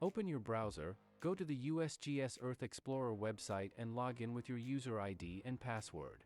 Open your browser, go to the USGS Earth Explorer website and log in with your user ID and password.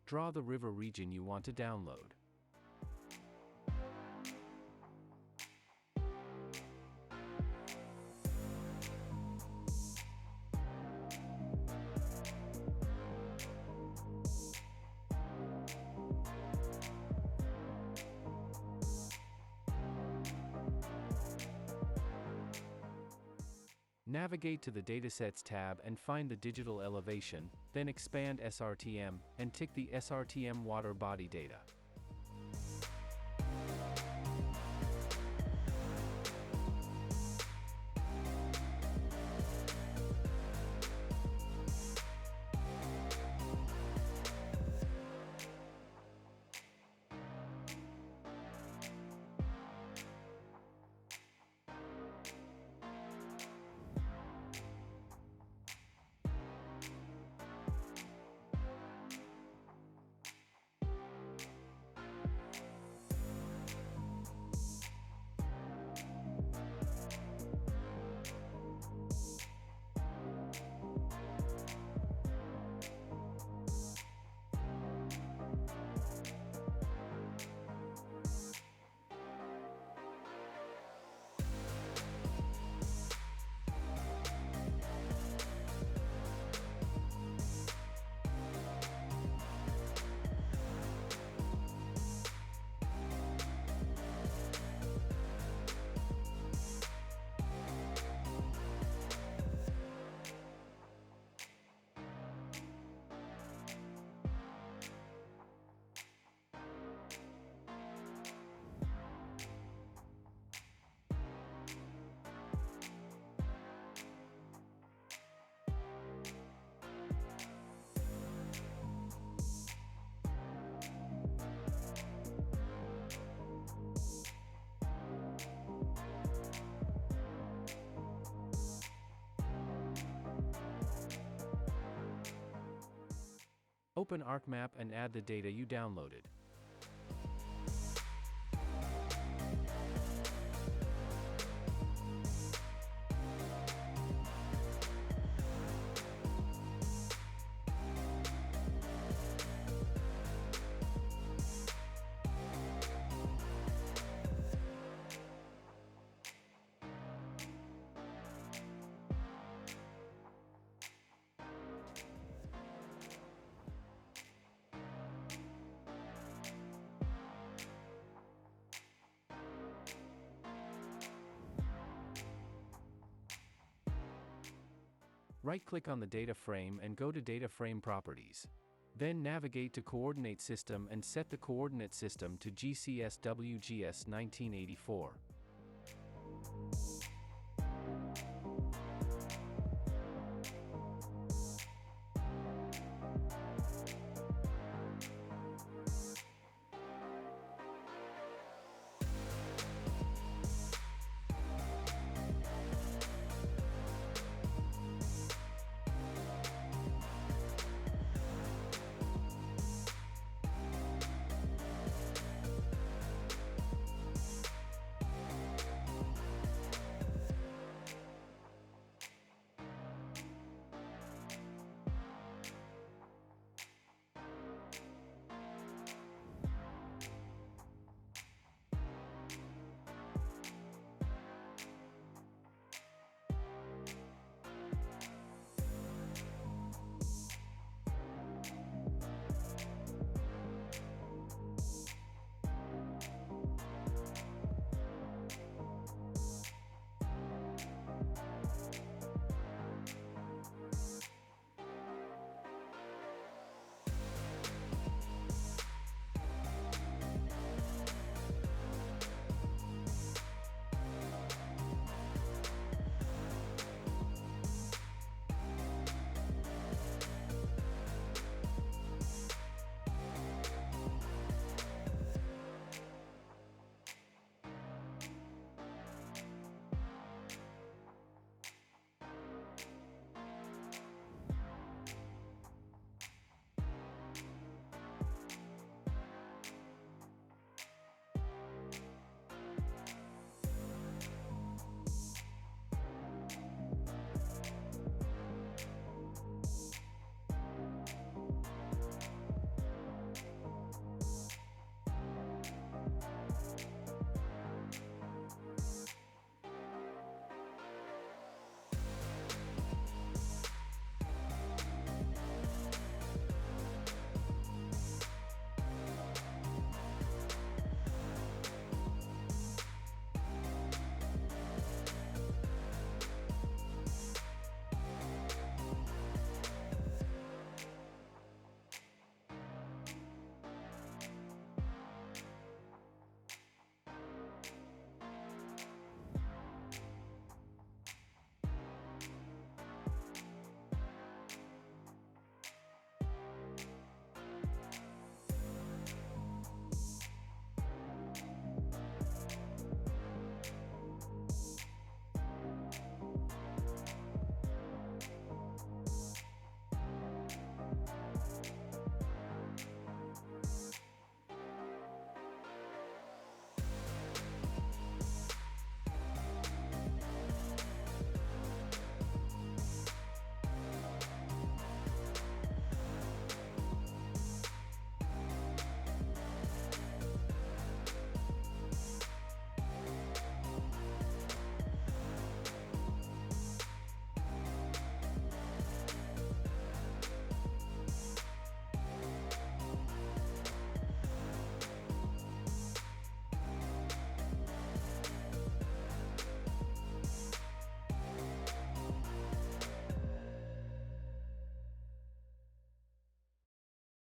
Draw the river region you want to download. Navigate to the Datasets tab and find the digital elevation, then expand SRTM, and tick the SRTM water body data. Open ArcMap and add the data you downloaded. Right-click on the data frame and go to Data Frame Properties. Then navigate to Coordinate System and set the coordinate system to GCS WGS 1984.